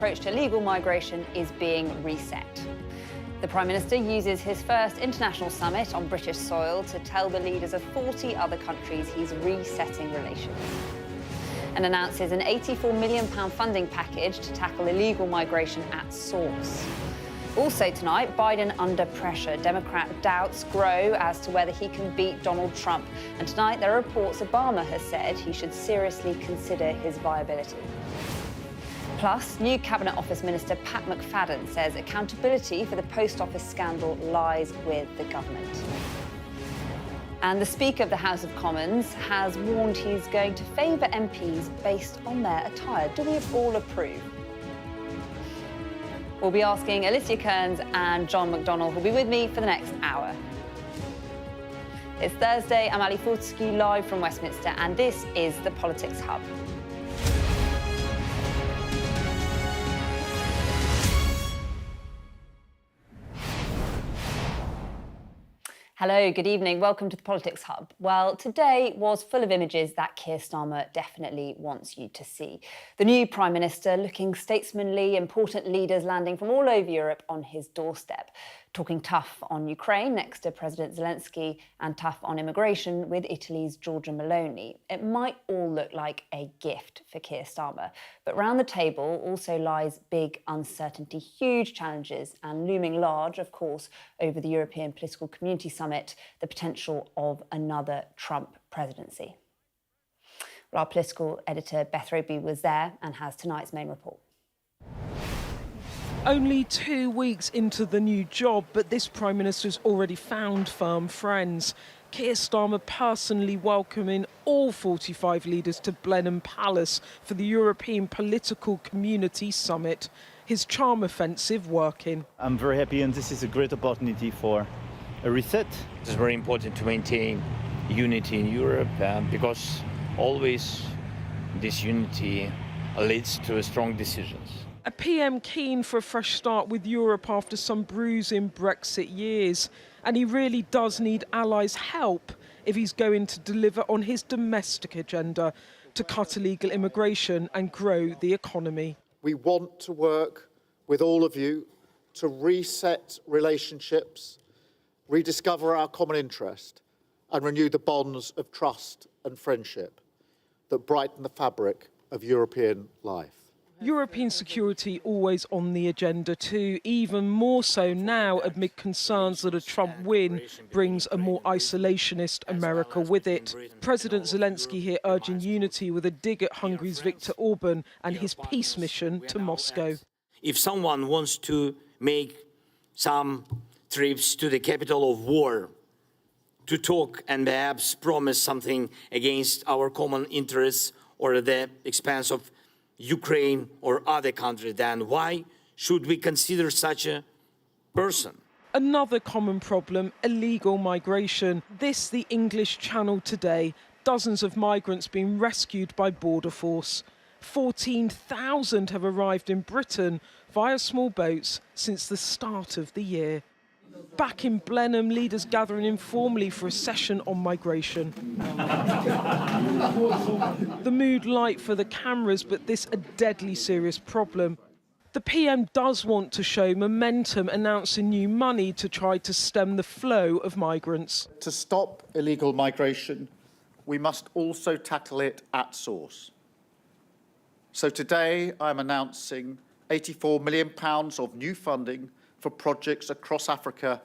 approach to legal migration is being reset. The Prime Minister uses his first international summit on British soil to tell the leaders of 40 other countries he's resetting relations, and announces an £84 million funding package to tackle illegal migration at source. Also tonight, Biden under pressure. Democrat doubts grow as to whether he can beat Donald Trump. And tonight there are reports Obama has said he should seriously consider his viability. Plus, new Cabinet Office Minister Pat McFadden says accountability for the Post Office scandal lies with the government. And the Speaker of the House of Commons has warned he's going to favour MPs based on their attire. Do we all approve? We'll be asking Alicia Kearns and John McDonnell, who'll be with me for the next hour. It's Thursday, I'm Ali Fortescue, live from Westminster, and this is the Politics Hub. Hello, good evening. Welcome to the Politics Hub. Well, today was full of images that Keir Starmer definitely wants you to see. The new Prime Minister looking statesmanly, important leaders landing from all over Europe on his doorstep, talking tough on Ukraine next to President Zelensky and tough on immigration with Italy's Giorgia Meloni. It might all look like a gift for Keir Starmer, but round the table also lies big uncertainty, huge challenges, and looming large, of course, over the European Political Community Summit, the potential of another Trump presidency. Well, our political editor Beth Rigby was there and has tonight's main report. Only 2 weeks into the new job, but this Prime Minister's already found firm friends. Keir Starmer personally welcoming all 45 leaders to Blenheim Palace for the European Political Community Summit. His charm offensive working. I'm very happy, and this is a great opportunity for a reset. It's very important to maintain unity in Europe because always this unity leads to strong decisions. A PM keen for a fresh start with Europe after some bruising Brexit years. And he really does need allies' help if he's going to deliver on his domestic agenda to cut illegal immigration and grow the economy. We want to work with all of you to reset relationships, rediscover our common interest, and renew the bonds of trust and friendship that brighten the fabric of European life. European security always on the agenda too, even more so now amid concerns that a Trump win brings a more isolationist America with it. President Zelensky here urging unity with a dig at Hungary's Viktor Orban and his peace mission to Moscow. If someone wants to make some trips to the capital of war to talk and perhaps promise something against our common interests or at the expense of Ukraine or other countries, then why should we consider such a person? Another common problem, illegal migration. This, the English Channel today. Dozens of migrants being rescued by Border Force. 14,000 have arrived in Britain via small boats since the start of the year. Back in Blenheim, leaders gathering informally for a session on migration. The mood light for the cameras, but this a deadly serious problem. The PM does want to show momentum, announcing new money to try to stem the flow of migrants. To stop illegal migration, we must also tackle it at source. So today I'm announcing £84 million of new funding for projects across Africa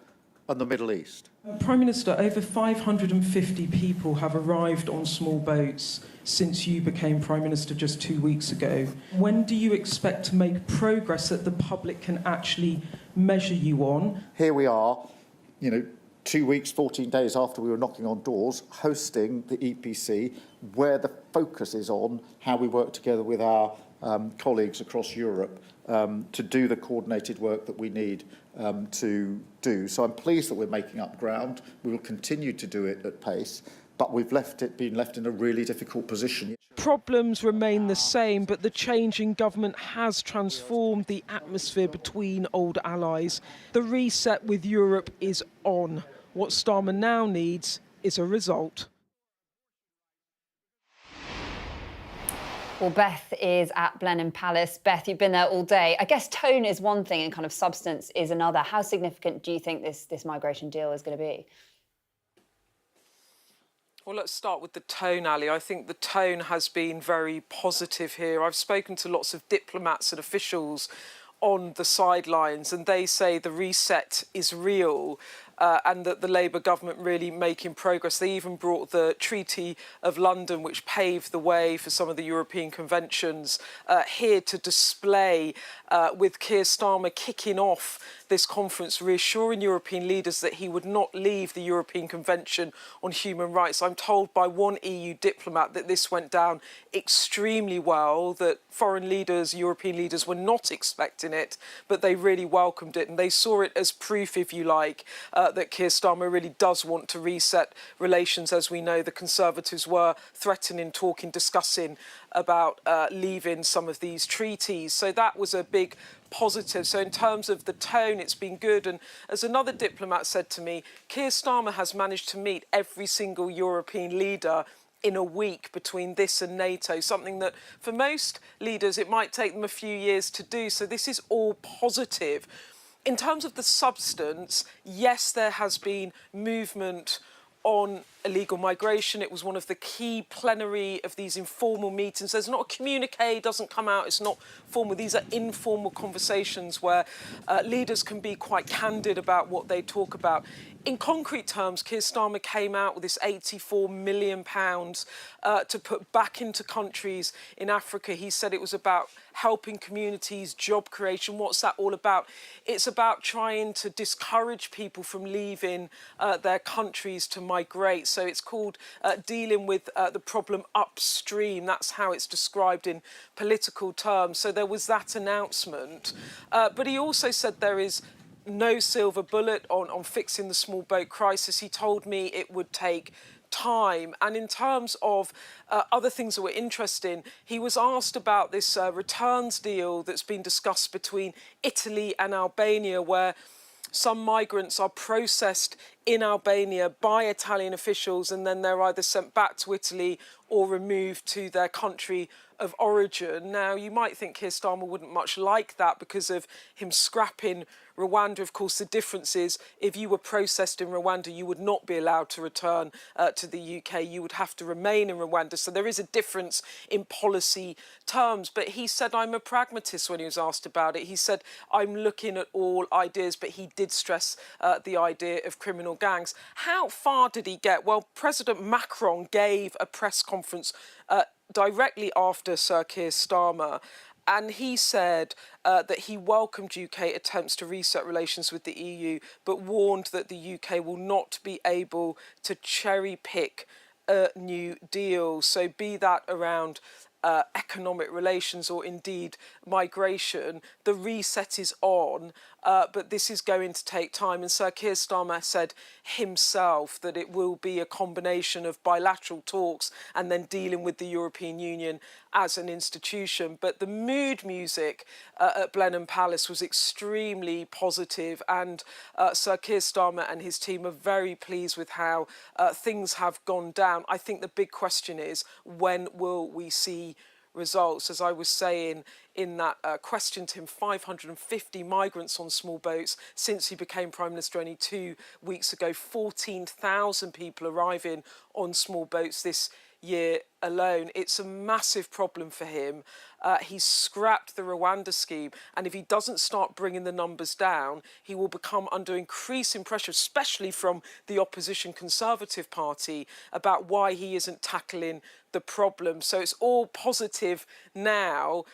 and the Middle East. Prime Minister, over 550 people have arrived on small boats since you became Prime Minister just 2 weeks ago. When do you expect to make progress that the public can actually measure you on? Here we are, 2 weeks, 14 days after we were knocking on doors, hosting the EPC, where the focus is on how we work together with our colleagues across Europe to do the coordinated work that we need to do. So I'm pleased that we're making up ground. We will continue to do it at pace, but we've been left in a really difficult position. Problems remain the same, but the change in government has transformed the atmosphere between old allies. The reset with Europe is on. What Starmer now needs is a result. Well, Beth is at Blenheim Palace. Beth, you've been there all day. I guess tone is one thing and kind of substance is another. How significant do you think this migration deal is going to be? Well, let's start with the tone, Ali. I think the tone has been very positive here. I've spoken to lots of diplomats and officials on the sidelines, and they say the reset is real. And that the Labour government really making progress. They even brought the Treaty of London, which paved the way for some of the European conventions, here to display, with Keir Starmer kicking off this conference, reassuring European leaders that he would not leave the European Convention on Human Rights. I'm told by one EU diplomat that this went down extremely well, that foreign leaders, European leaders were not expecting it, but they really welcomed it. And they saw it as proof, if you like, that Keir Starmer really does want to reset relations. As we know, the Conservatives were threatening, talking, discussing about leaving some of these treaties. So that was a big positive. So in terms of the tone, it's been good. And as another diplomat said to me, Keir Starmer has managed to meet every single European leader in a week between this and NATO, something that for most leaders, it might take them a few years to do. So this is all positive. In terms of the substance, yes, there has been movement on illegal migration. It was one of the key plenary of these informal meetings. There's not a communique, doesn't come out, it's not formal. These are informal conversations where leaders can be quite candid about what they talk about. In concrete terms, Keir Starmer came out with this £84 million to put back into countries in Africa. He said it was about helping communities, job creation. What's that all about? It's about trying to discourage people from leaving their countries to migrate. So it's called dealing with the problem upstream. That's how it's described in political terms. So there was that announcement. But he also said there is no silver bullet on fixing the small boat crisis. He told me it would take time. And in terms of other things that were interesting, he was asked about this returns deal that's been discussed between Italy and Albania, where some migrants are processed in Albania by Italian officials and then they're either sent back to Italy or removed to their country of origin. Now, you might think Keir Starmer wouldn't much like that because of him scrapping Rwanda. Of course, the difference is if you were processed in Rwanda, you would not be allowed to return to the UK. You would have to remain in Rwanda. So there is a difference in policy terms. But he said, I'm a pragmatist when he was asked about it. He said, I'm looking at all ideas, but he did stress the idea of criminal gangs. How far did he get? Well, President Macron gave a press conference directly after Sir Keir Starmer, and he said that he welcomed UK attempts to reset relations with the EU, but warned that the UK will not be able to cherry pick a new deal. So be that around economic relations or indeed migration, the reset is on, but this is going to take time. And Sir Keir Starmer said himself that it will be a combination of bilateral talks and then dealing with the European Union as an institution. But the mood music at Blenheim Palace was extremely positive, and Sir Keir Starmer and his team are very pleased with how things have gone down. I think the big question is, when will we see results? As I was saying in that question to him, 550 migrants on small boats since he became Prime Minister only 2 weeks ago, 14,000 people arriving on small boats this year alone. It's a massive problem for him. He's scrapped the Rwanda scheme, and if he doesn't start bringing the numbers down, he will become under increasing pressure, especially from the opposition Conservative Party, about why he isn't tackling the problem. So it's all positive now,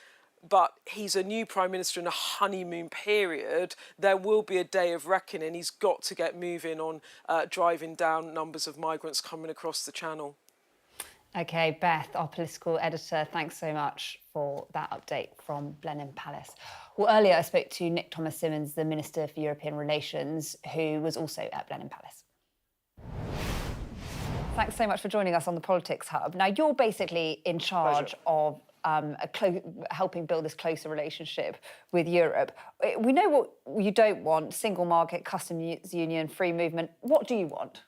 but he's a new Prime Minister in a honeymoon period. There will be a day of reckoning. He's got to get moving on driving down numbers of migrants coming across the Channel. OK, Beth, our political editor, thanks so much for that update from Blenheim Palace. Well, earlier I spoke to Nick Thomas-Symonds, the Minister for European Relations, who was also at Blenheim Palace. Thanks so much for joining us on the Politics Hub. Now, you're basically in charge of helping build this closer relationship with Europe. We know what you don't want: single market, customs union, free movement. What do you want?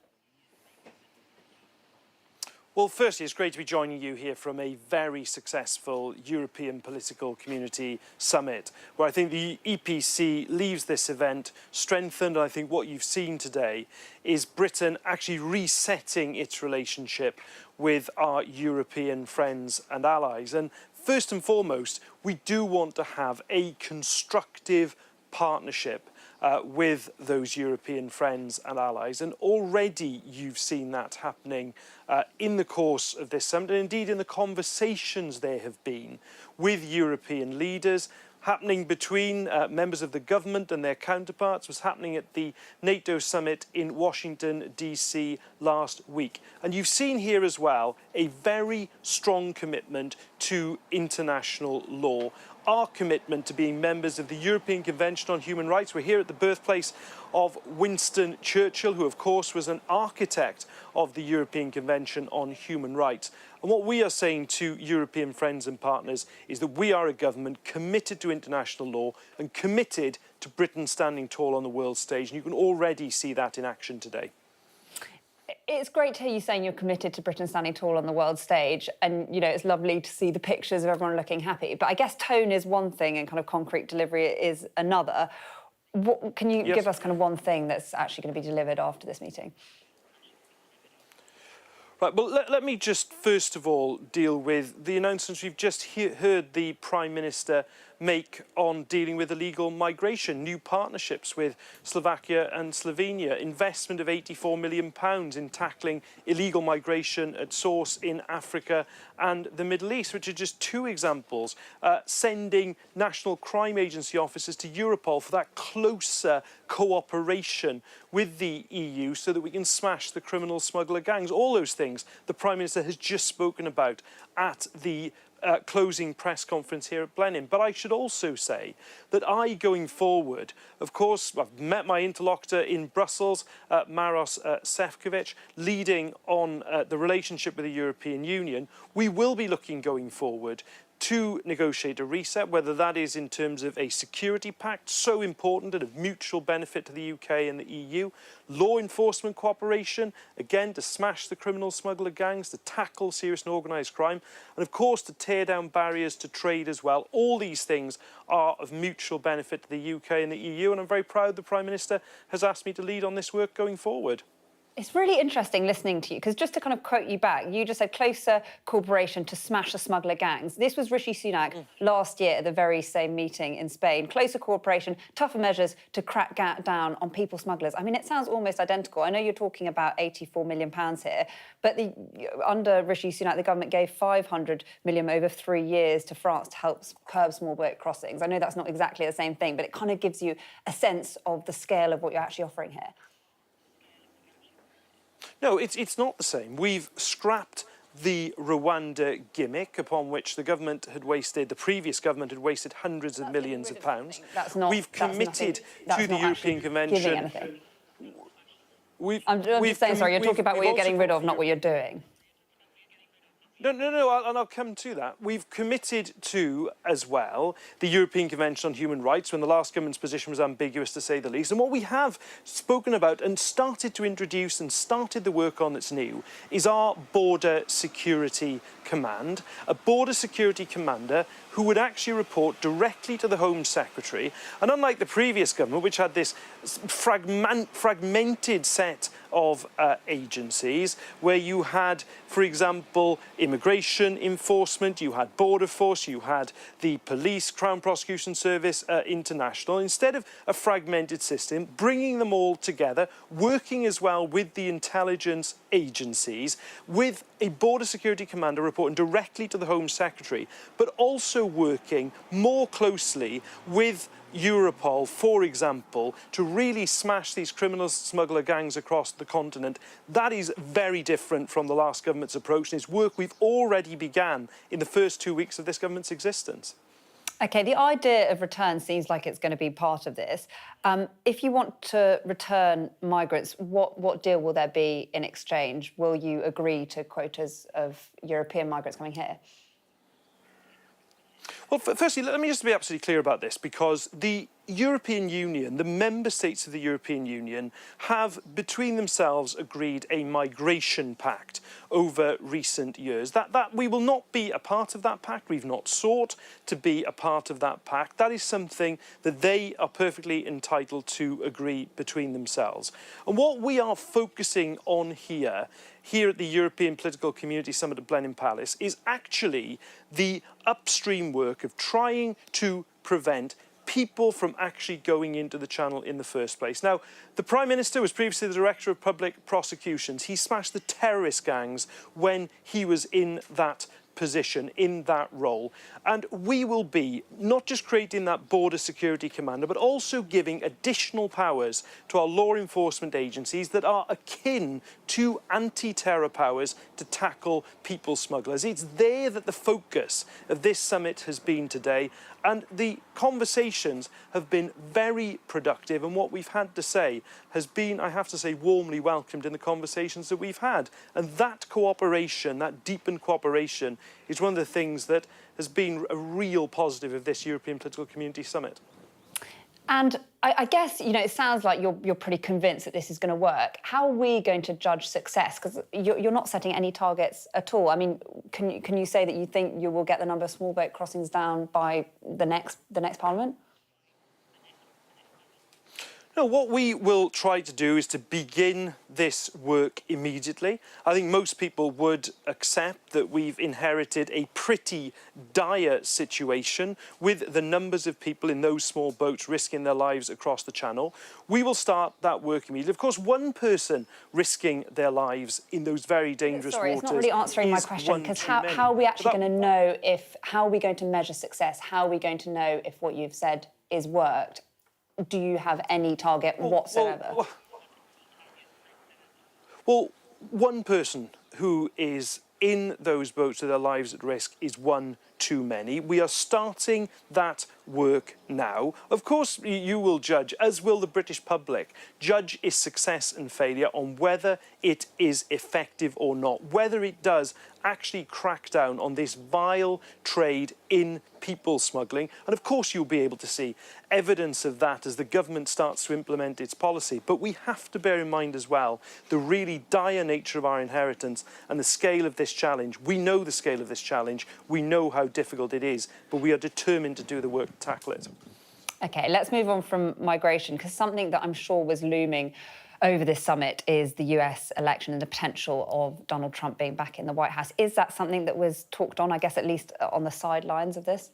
Well, firstly, it's great to be joining you here from a very successful European Political Community Summit, where I think the EPC leaves this event strengthened. And I think what you've seen today is Britain actually resetting its relationship with our European friends and allies. And first and foremost, we do want to have a constructive partnership with those European friends and allies. And already you've seen that happening in the course of this summit, and indeed in the conversations there have been with European leaders, happening between members of the government and their counterparts, was happening at the NATO summit in Washington, DC last week. And you've seen here as well a very strong commitment to international law. Our commitment to being members of the European Convention on Human Rights. We're here at the birthplace of Winston Churchill, who of course was an architect of the European Convention on Human Rights. And what we are saying to European friends and partners is that we are a government committed to international law and committed to Britain standing tall on the world stage. And you can already see that in action today. It's great to hear you saying you're committed to Britain standing tall on the world stage, and you know it's lovely to see the pictures of everyone looking happy. But I guess tone is one thing, and kind of concrete delivery is another. What, can you give us kind of one thing that's actually going to be delivered after this meeting? Right, well, let me just first of all deal with the announcements we've just heard the Prime Minister make on dealing with illegal migration, new partnerships with Slovakia and Slovenia, investment of £84 million in tackling illegal migration at source in Africa and the Middle East, which are just two examples, sending National Crime Agency officers to Europol for that closer cooperation with the EU so that we can smash the criminal smuggler gangs. All those things the Prime Minister has just spoken about at the closing press conference here at Blenheim. But I should also say that going forward, of course, I've met my interlocutor in Brussels, Maros Sefcovic, leading on the relationship with the European Union. We will be looking going forward to negotiate a reset, whether that is in terms of a security pact, so important and of mutual benefit to the UK and the EU, law enforcement cooperation, again, to smash the criminal smuggler gangs, to tackle serious and organised crime, and of course to tear down barriers to trade as well. All these things are of mutual benefit to the UK and the EU, and I'm very proud the Prime Minister has asked me to lead on this work going forward. It's really interesting listening to you, because just to kind of quote you back, you just said closer cooperation to smash the smuggler gangs. This was Rishi Sunak last year at the very same meeting in Spain. Closer cooperation, tougher measures to crack down on people smugglers. I mean, it sounds almost identical. I know you're talking about £84 million here, but under Rishi Sunak, the government gave £500 million over 3 years to France to help curb small boat crossings. I know that's not exactly the same thing, but it kind of gives you a sense of the scale of what you're actually offering here. No, it's not the same. We've scrapped the Rwanda gimmick upon which the previous government had wasted hundreds of millions of pounds. We've committed to the European Convention. I'm just saying, sorry, you're talking about what you're getting rid of, not what you're doing. No, and I'll come to that. We've committed to, as well, the European Convention on Human Rights, when the last government's position was ambiguous, to say the least. And what we have spoken about and started to introduce and started the work on that's new is our Border Security Command, a Border Security Commander who would actually report directly to the Home Secretary. And unlike the previous government, which had this fragmented set of agencies, where you had, for example, immigration enforcement, you had Border Force, you had the Police, Crown Prosecution Service International, instead of a fragmented system, bringing them all together, working as well with the intelligence agencies, with a Border Security Commander reporting directly to the Home Secretary, but also working more closely with Europol, for example, to really smash these criminal smuggler gangs across the continent. That is very different from the last government's approach, and it's work we've already began in the first 2 weeks of this government's existence. OK, the idea of return seems like it's going to be part of this. If you want to return migrants, what deal will there be in exchange? Will you agree to quotas of European migrants coming here? Well, firstly, let me just be absolutely clear about this, because the European Union, the member states of the European Union, have between themselves agreed a migration pact over recent years. That we will not be a part of that pact. We've not sought to be a part of that pact. That is something that they are perfectly entitled to agree between themselves. And what we are focusing on here at the European Political Community Summit at Blenheim Palace is actually the upstream work of trying to prevent people from actually going into the Channel in the first place. Now, the Prime Minister was previously the Director of Public Prosecutions. He smashed the terrorist gangs when he was in that position, in that role. And we will be not just creating that border security commander, but also giving additional powers to our law enforcement agencies that are akin to anti-terror powers to tackle people smugglers. It's there that the focus of this summit has been today. And the conversations have been very productive, and what we've had to say has been, I have to say, warmly welcomed in the conversations that we've had. And that cooperation, that deepened cooperation, is one of the things that has been a real positive of this European Political Community Summit. And I guess, you know, it sounds like you're pretty convinced that this is going to work. How are we going to judge success? Because you're not setting any targets at all. I mean, can you say that you think you will get the number of small boat crossings down by the next Parliament? No, what we will try to do is to begin this work immediately. I think most people would accept that we've inherited a pretty dire situation with the numbers of people in those small boats risking their lives across the Channel. We will start that work immediately. Of course, one person risking their lives in those very dangerous waters. Sorry, it's not really answering my question, because how are we actually going to know how are we going to measure success? How are we going to know if what you've said is worked? Do you have any target whatsoever? Well, one person who is in those boats with their lives at risk is one too many. We are starting that work now. Of course, you will judge, as will the British public, judge its success and failure on whether it is effective or not, whether it does actually crack down on this vile trade in people smuggling. And of course, you'll be able to see evidence of that as the government starts to implement its policy. But we have to bear in mind as well the really dire nature of our inheritance and the scale of this challenge. We know the scale of this challenge. We know how difficult it is, but we are determined to do the work to tackle it. OK, let's move on from migration, because something that I'm sure was looming over this summit is the US election and the potential of Donald Trump being back in the White House. Is that something that was talked on, I guess, at least on the sidelines of this?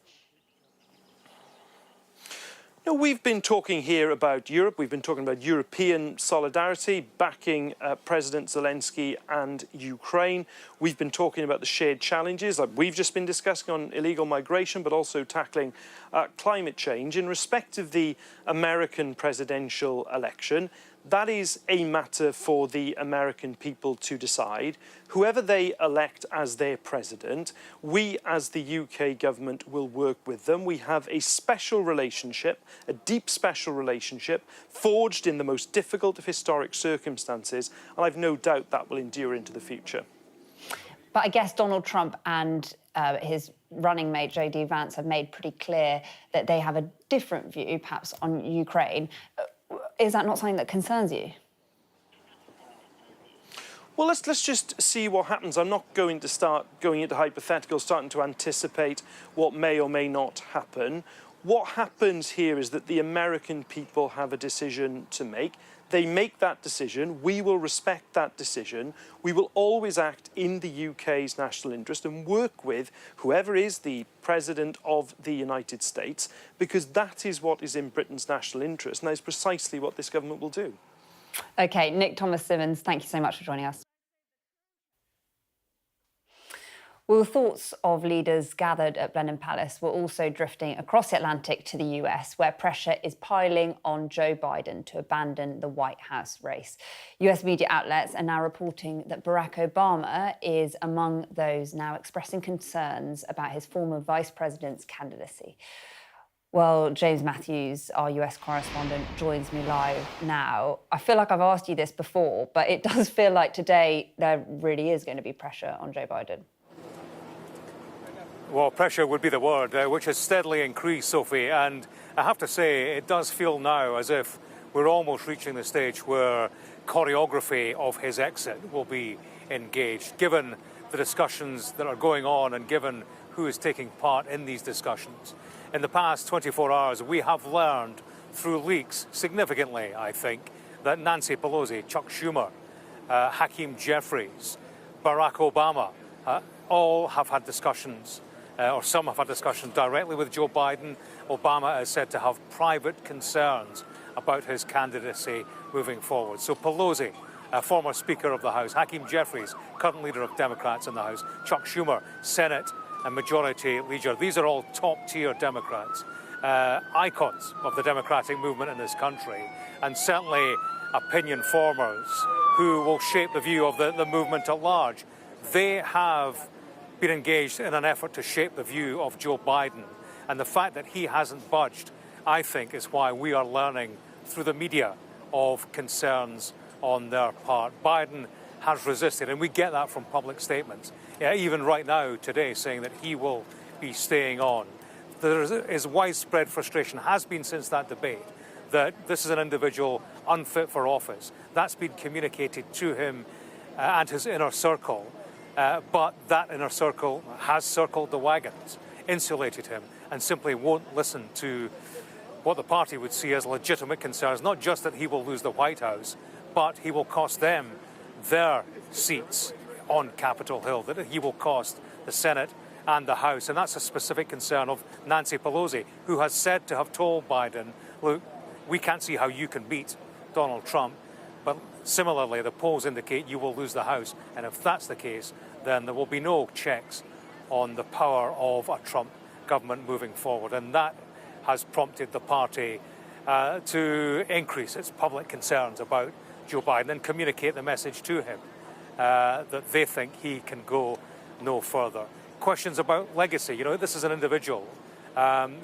No, we've been talking here about Europe. We've been talking about European solidarity, backing President Zelensky and Ukraine. We've been talking about the shared challenges, like we've just been discussing on illegal migration, but also tackling climate change. In respect of the American presidential election, that is a matter for the American people to decide. Whoever they elect as their president, we as the UK government will work with them. We have a special relationship, a deep special relationship, forged in the most difficult of historic circumstances, and I've no doubt that will endure into the future. But I guess Donald Trump and his running mate, J.D. Vance, have made pretty clear that they have a different view, perhaps, on Ukraine. Is that not something that concerns you? Well, let's just see what happens. I'm not going to start going into hypotheticals, starting to anticipate what may or may not happen. What happens here is that the American people have a decision to make. They make that decision. We will respect that decision. We will always act in the UK's national interest and work with whoever is the president of the United States, because that is what is in Britain's national interest, and that is precisely what this government will do. OK, Nick Thomas-Symonds, thank you so much for joining us. Well, the thoughts of leaders gathered at Blenheim Palace were also drifting across the Atlantic to the US, where pressure is piling on Joe Biden to abandon the White House race. US media outlets are now reporting that Barack Obama is among those now expressing concerns about his former vice president's candidacy. Well, James Matthews, our US correspondent, joins me live now. I feel like I've asked you this before, but it does feel like today there really is going to be pressure on Joe Biden. Well, pressure would be the word, which has steadily increased, Sophie. And I have to say, it does feel now as if we're almost reaching the stage where choreography of his exit will be engaged, given the discussions that are going on and given who is taking part in these discussions. In the past 24 hours, we have learned through leaks, significantly, I think, that Nancy Pelosi, Chuck Schumer, Hakeem Jeffries, Barack Obama, all have had discussions, or some have had discussions directly with Joe Biden. Obama is said to have private concerns about his candidacy moving forward. So Pelosi, former Speaker of the House, Hakeem Jeffries, current leader of Democrats in the House, Chuck Schumer, Senate and Majority Leader. These are all top-tier Democrats, icons of the democratic movement in this country, and certainly opinion formers who will shape the view of the movement at large. They have been engaged in an effort to shape the view of Joe Biden. And the fact that he hasn't budged, I think, is why we are learning through the media of concerns on their part. Biden has resisted, and we get that from public statements. Yeah, even right now, today, saying that he will be staying on. There is widespread frustration, has been since that debate, that this is an individual unfit for office. That's been communicated to him and his inner circle. But that inner circle has circled the wagons, insulated him, and simply won't listen to what the party would see as legitimate concerns, not just that he will lose the White House, but he will cost them their seats on Capitol Hill, that he will cost the Senate and the House. And that's a specific concern of Nancy Pelosi, who has said to have told Biden, look, we can't see how you can beat Donald Trump, but similarly, the polls indicate you will lose the House. And if that's the case, then there will be no checks on the power of a Trump government moving forward. And that has prompted the party to increase its public concerns about Joe Biden and communicate the message to him that they think he can go no further. Questions about legacy. You know, this is an individual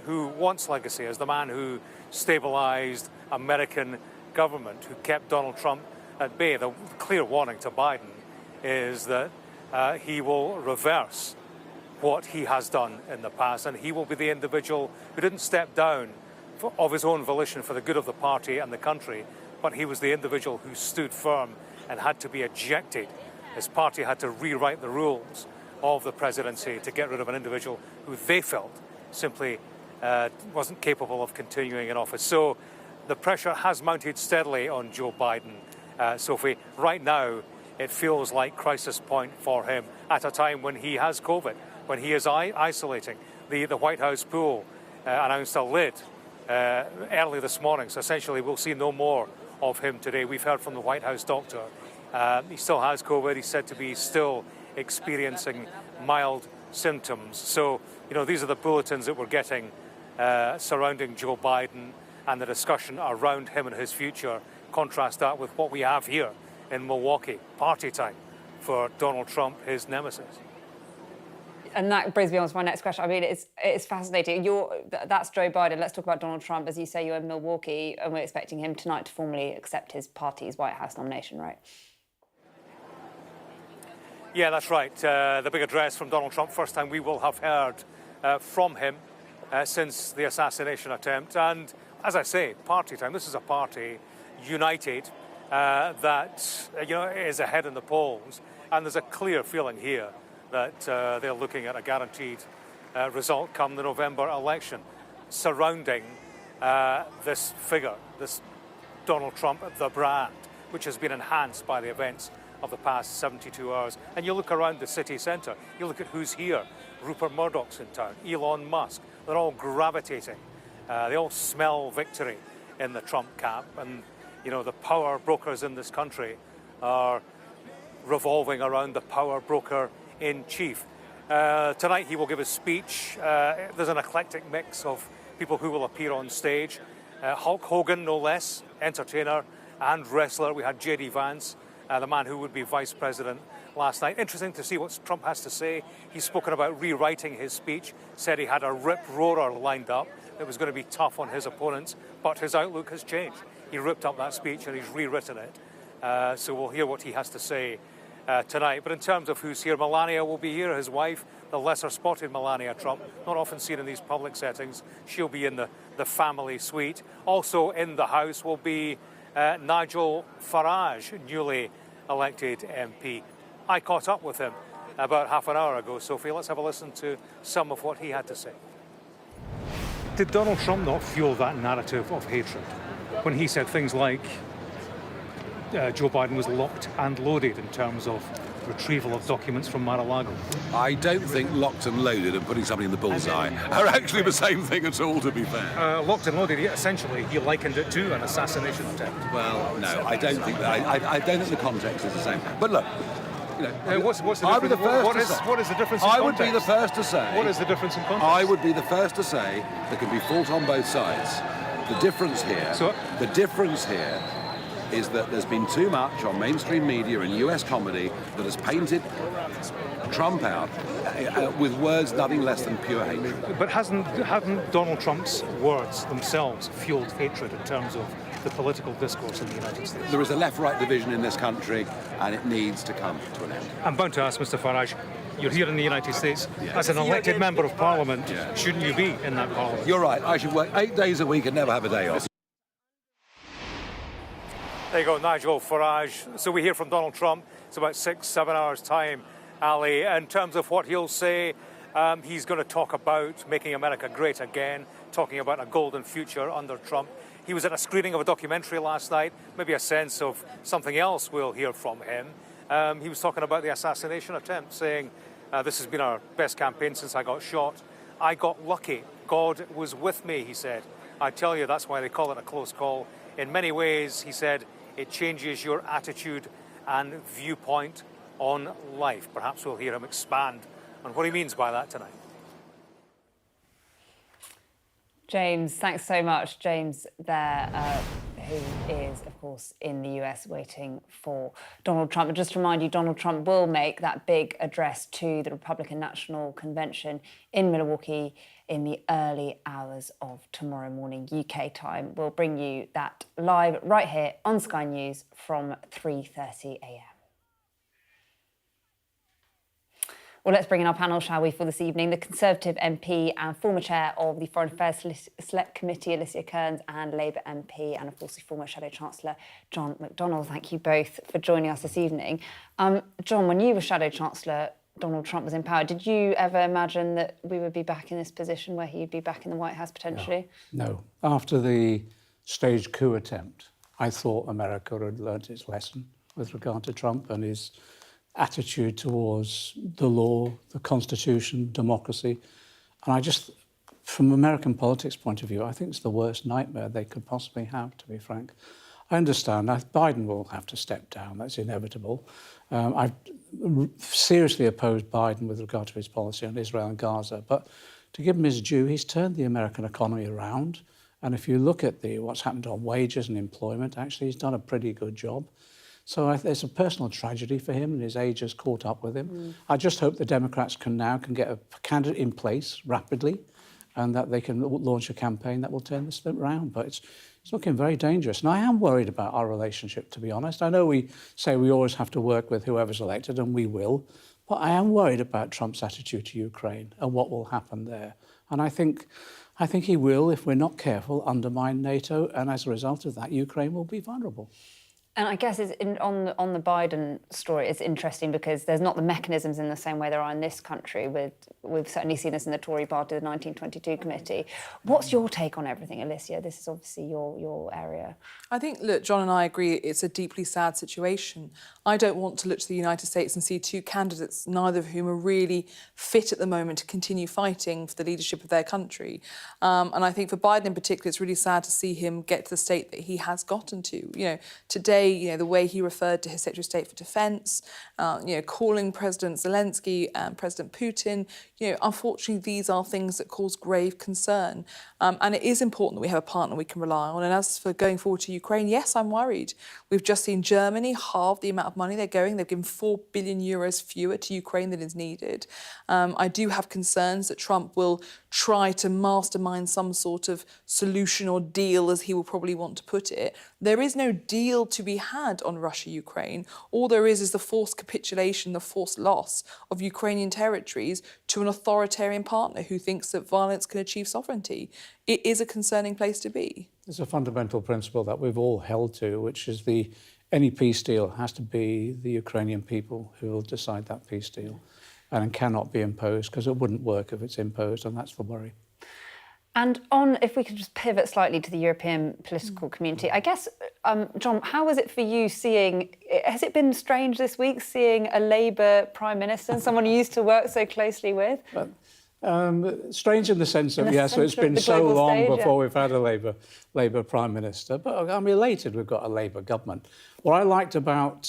who wants legacy as the man who stabilized American government, who kept Donald Trump at bay. The clear warning to Biden is that he will reverse what he has done in the past, and he will be the individual who didn't step down of his own volition for the good of the party and the country, but he was the individual who stood firm and had to be ejected. His party had to rewrite the rules of the presidency to get rid of an individual who they felt simply wasn't capable of continuing in office. So the pressure has mounted steadily on Joe Biden, Sophie. Right now, it feels like crisis point for him at a time when he has COVID, when he is isolating. The White House pool announced a lid early this morning, so essentially we'll see no more of him today. We've heard from the White House doctor. He still has COVID. He's said to be still experiencing mild symptoms. So, you know, these are the bulletins that we're getting surrounding Joe Biden and the discussion around him and his future. Contrast that with what we have here in Milwaukee, party time for Donald Trump, his nemesis. And that brings me on to my next question. I mean, it's fascinating. That's Joe Biden. Let's talk about Donald Trump. As you say, you're in Milwaukee, and we're expecting him tonight to formally accept his party's White House nomination, right? Yeah, that's right. The big address from Donald Trump, first time we will have heard from him since the assassination attempt. And as I say, party time. This is a party united that is ahead in the polls, and there's a clear feeling here that they're looking at a guaranteed result come the November election surrounding this figure, this Donald Trump, the brand, which has been enhanced by the events of the past 72 hours. And you look around the city centre, you look at who's here. Rupert Murdoch's in town, Elon Musk. They're all gravitating. They all smell victory in the Trump camp. And, you know, the power brokers in this country are revolving around the power broker in chief. Tonight he will give a speech. There's an eclectic mix of people who will appear on stage. Hulk Hogan, no less, entertainer and wrestler. We had J.D. Vance, the man who would be vice president last night. Interesting to see what Trump has to say. He's spoken about rewriting his speech, said he had a rip-roarer lined up that was going to be tough on his opponents, but his outlook has changed. He ripped up that speech and he's rewritten it. So we'll hear what he has to say tonight. But in terms of who's here, Melania will be here, his wife, the lesser-spotted Melania Trump, not often seen in these public settings. She'll be in the family suite. Also in the House will be Nigel Farage, newly elected MP. I caught up with him about half an hour ago, Sophie. Let's have a listen to some of what he had to say. Did Donald Trump not fuel that narrative of hatred when he said things like Joe Biden was locked and loaded in terms of retrieval of documents from Mar-a-Lago? I don't think locked and loaded and putting somebody in the bullseye are actually the same thing at all, to be fair. Locked and loaded, yeah, essentially, he likened it to an assassination attempt. Well, no, I don't think that. I don't think the context is the same. But look, you know, what's the difference? What is the difference in context? I would be the first to say. What is the difference in context? I would be the first to say there can be fault on both sides. The difference here is that there's been too much on mainstream media and US comedy that has painted Trump out with words nothing less than pure hatred. But haven't Donald Trump's words themselves fueled hatred in terms of the political discourse in the United States? There is a left-right division in this country, and it needs to come to an end. I'm bound to ask, Mr. Farage, you're here in the United States as an elected member of Parliament. Shouldn't you be in that Parliament? You're right. I should work 8 days a week and never have a day off. There you go, Nigel Farage. So we hear from Donald Trump. It's about 6-7 hours' time, Ali. In terms of what he'll say, he's going to talk about making America great again, talking about a golden future under Trump. He was at a screening of a documentary last night, maybe a sense of something else we'll hear from him. He was talking about the assassination attempt, saying, this has been our best campaign since I got shot. I got lucky. God was with me, he said. I tell you, that's why they call it a close call. In many ways, he said, it changes your attitude and viewpoint on life. Perhaps we'll hear him expand on what he means by that tonight. James, thanks so much. James there, who is, of course, in the US waiting for Donald Trump. And just to remind you, Donald Trump will make that big address to the Republican National Convention in Milwaukee in the early hours of tomorrow morning, UK time. We'll bring you that live right here on Sky News from 3:30 a.m. Well, let's bring in our panel, shall we, for this evening. The Conservative MP and former chair of the Foreign Affairs Select Committee, Alicia Kearns, and Labour MP and, of course, the former Shadow Chancellor, John McDonnell. Thank you both for joining us this evening. John, when you were Shadow Chancellor, Donald Trump was in power. Did you ever imagine that we would be back in this position where he'd be back in the White House potentially? No. After the staged coup attempt, I thought America had learnt its lesson with regard to Trump and his attitude towards the law, the Constitution, democracy. And I just, from American politics point of view, I think it's the worst nightmare they could possibly have, to be frank. I understand that Biden will have to step down. That's inevitable. I've seriously opposed Biden with regard to his policy on Israel and Gaza. But to give him his due, he's turned the American economy around. And if you look at what's happened on wages and employment, actually he's done a pretty good job. So it's a personal tragedy for him, and his age has caught up with him. I just hope the Democrats can get a candidate in place rapidly, and that they can launch a campaign that will turn this around. But it's looking very dangerous. And I am worried about our relationship, to be honest. I know we say we always have to work with whoever's elected, and we will. But I am worried about Trump's attitude to Ukraine and what will happen there. And I think he will, if we're not careful, undermine NATO. And as a result of that, Ukraine will be vulnerable. And I guess on the Biden story, it's interesting because there's not the mechanisms in the same way there are in this country. We've certainly seen this in the Tory party, the 1922 committee. What's your take on everything, Alicia? This is obviously your area. I think, look, John and I agree it's a deeply sad situation. I don't want to look to the United States and see two candidates, neither of whom are really fit at the moment to continue fighting for the leadership of their country. And I think for Biden in particular, it's really sad to see him get to the state that he has gotten to. You know, today, the way he referred to his Secretary of State for Defence, calling President Zelensky and President Putin, unfortunately, these are things that cause grave concern. And it is important that we have a partner we can rely on. And as for going forward to Ukraine, yes, I'm worried. We've just seen Germany halve the amount of money they're going. They've given €4 billion fewer to Ukraine than is needed. I do have concerns that Trump will try to mastermind some sort of solution or deal, as he will probably want to put it. There is no deal to be we had on Russia-Ukraine. All there is the forced capitulation, the forced loss of Ukrainian territories to an authoritarian partner who thinks that violence can achieve sovereignty. It is a concerning place to be. There's a fundamental principle that we've all held to, which is any peace deal has to be the Ukrainian people who will decide that peace deal, and it cannot be imposed, because it wouldn't work if it's imposed, and that's the worry. And if we could just pivot slightly to the European political community, I guess, John, how was it for you has it been strange this week seeing a Labour Prime Minister and someone you used to work so closely with? Strange in the sense of, yes, it's been so long before we've had a Labour Prime Minister, but I'm elated we've got a Labour government. What I liked about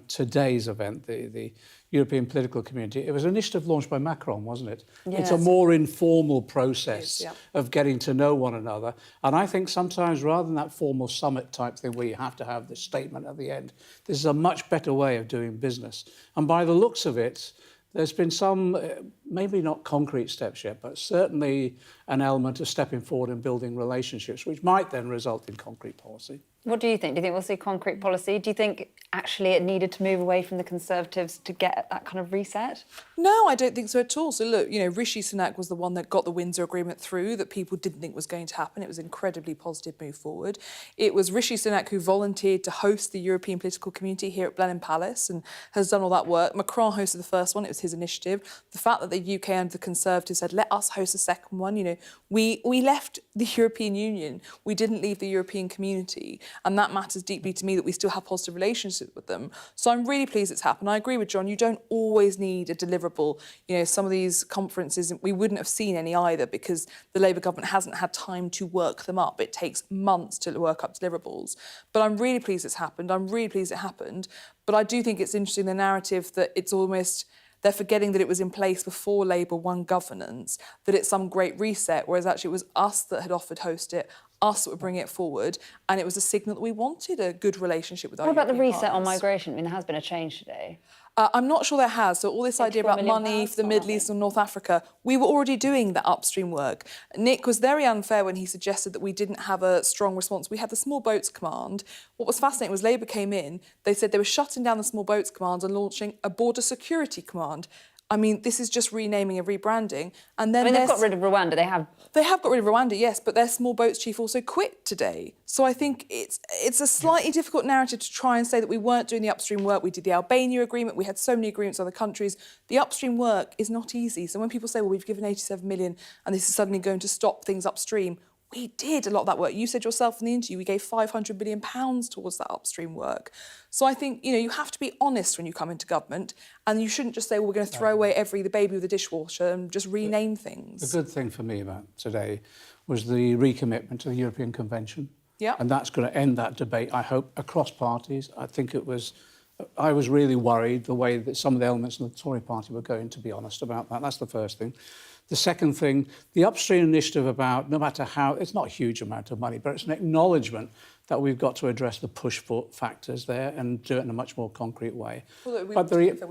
today's event, the European political community, it was an initiative launched by Macron, wasn't it? Yes. It's a more informal process of getting to know one another. And I think sometimes, rather than that formal summit type thing where you have to have this statement at the end, this is a much better way of doing business. And by the looks of it, there's been some, maybe not concrete steps yet, but certainly an element of stepping forward and building relationships, which might then result in concrete policy. What do you think? Do you think we'll see concrete policy? Do you think actually it needed to move away from the Conservatives to get that kind of reset? No, I don't think so at all. So look, Rishi Sunak was the one that got the Windsor Agreement through that people didn't think was going to happen. It was an incredibly positive move forward. It was Rishi Sunak who volunteered to host the European political community here at Blenheim Palace and has done all that work. Macron hosted the first one. It was his initiative. The fact that the UK and the Conservatives said, let us host the second one, we left the European Union. We didn't leave the European community. And that matters deeply to me, that we still have positive relationships with them. So I'm really pleased it's happened. I agree with John, you don't always need a deliverable. Some of these conferences, we wouldn't have seen any either because the Labour government hasn't had time to work them up. It takes months to work up deliverables. But I'm really pleased it's happened. I'm really pleased it happened. But I do think it's interesting, the narrative that it's almost, they're forgetting that it was in place before Labour won governance, that it's some great reset, whereas actually it was us that had offered host it, us that would bring it forward, and it was a signal that we wanted a good relationship with our What about the reset partners. on migration? I mean, there has been a change today. I'm not sure there has. So all this idea about money for the Middle East and North Africa, we were already doing that upstream work. Nick was very unfair when he suggested that we didn't have a strong response. We had the Small Boats Command. What was fascinating was Labour came in, they said they were shutting down the Small Boats Command and launching a Border Security Command. I mean, this is just renaming and rebranding. And then they've got rid of Rwanda. They have got rid of Rwanda, yes, but their small boats chief also quit today. So I think it's a slightly difficult narrative to try and say that we weren't doing the upstream work. We did the Albania agreement. We had so many agreements with other countries. The upstream work is not easy. So when people say, well, we've given 87 million and this is suddenly going to stop things upstream, we did a lot of that work. You said yourself in the interview, we gave £500 million towards that upstream work. So I think, you have to be honest when you come into government, and you shouldn't just say, well, we're going to throw away the baby with the dishwasher and just rename things. The good thing for me about today was the recommitment to the European Convention. Yeah. And that's going to end that debate, I hope, across parties. I was really worried the way that some of the elements of the Tory party were going, to be honest about that. That's the first thing. The second thing, the upstream initiative about, no matter how, it's not a huge amount of money, but it's an acknowledgement that we've got to address the push factors there and do it in a much more concrete way. Well, we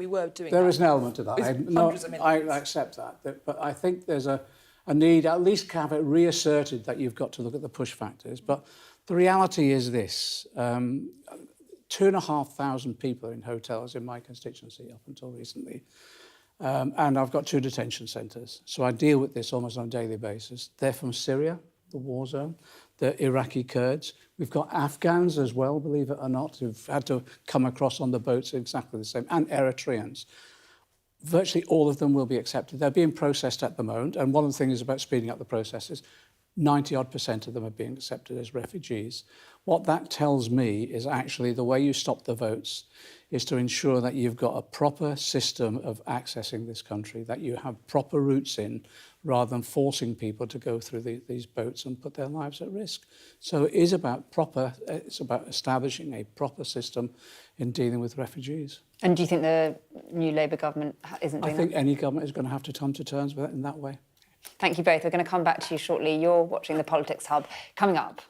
were doing there that. is an element to that. I accept that. But I think there's a need, at least have it reasserted that you've got to look at the push factors. But the reality is this, 2,500 people in hotels in my constituency up until recently. And I've got 2 detention centres. So I deal with this almost on a daily basis. They're from Syria, the war zone, the Iraqi Kurds. We've got Afghans as well, believe it or not, who've had to come across on the boats exactly the same, and Eritreans. Virtually all of them will be accepted. They're being processed at the moment, and one of the things about speeding up the processes, 90-odd% of them are being accepted as refugees. What that tells me is actually the way you stop the votes is to ensure that you've got a proper system of accessing this country, that you have proper routes in, rather than forcing people to go through these boats and put their lives at risk. So it is about it's about establishing a proper system in dealing with refugees. And do you think the new Labour government isn't doing that? I think any government is going to have to come to terms with it in that way. Thank you both. We're going to come back to you shortly. You're watching the Politics Hub. Coming up,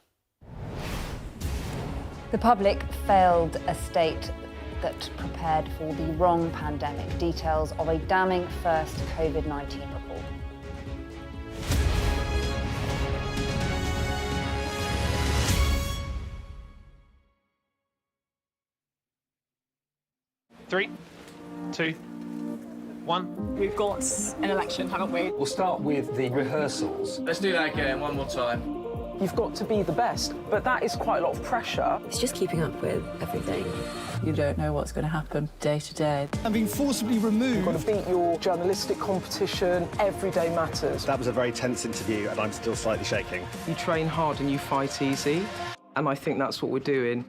the public failed a state that prepared for the wrong pandemic. Details of a damning first COVID-19 report. 3, 2, 1. We've got an election, haven't we? We'll start with the rehearsals. Let's do that again, one more time. You've got to be the best, but that is quite a lot of pressure. It's just keeping up with everything. You don't know what's going to happen day to day. And being forcibly removed. You've got to beat your journalistic competition. Every day matters. That was a very tense interview, and I'm still slightly shaking. You train hard and you fight easy, and I think that's what we're doing.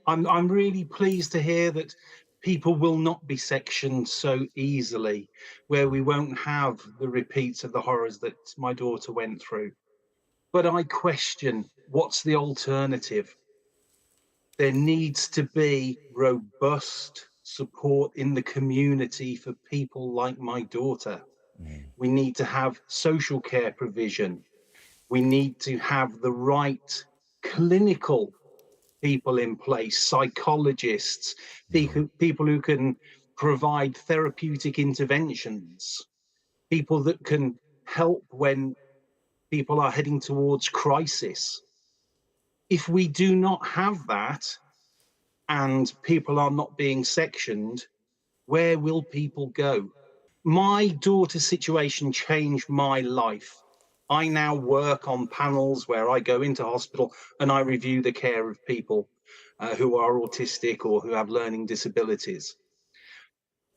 I'm really pleased to hear that people will not be sectioned so easily, where we won't have the repeats of the horrors that my daughter went through. But I question, what's the alternative? There needs to be robust support in the community for people like my daughter. We need to have social care provision. We need to have the right clinical people in place, psychologists, people who can provide therapeutic interventions, people that can help when people are heading towards crisis. If we do not have that and people are not being sectioned, where will people go? My daughter's situation changed my life. I now work on panels where I go into hospital and I review the care of people who are autistic or who have learning disabilities.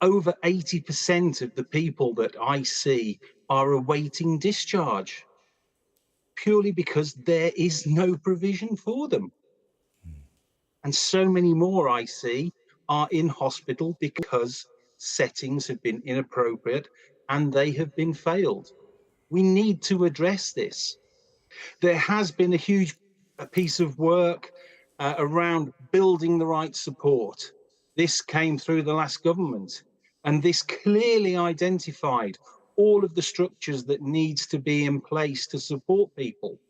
Over 80% of the people that I see are awaiting discharge purely because there is no provision for them. And so many more I see are in hospital because settings have been inappropriate and they have been failed. We need to address this. There has been a huge piece of work around building the right support. This came through the last government, and this clearly identified all of the structures that needs to be in place to support people.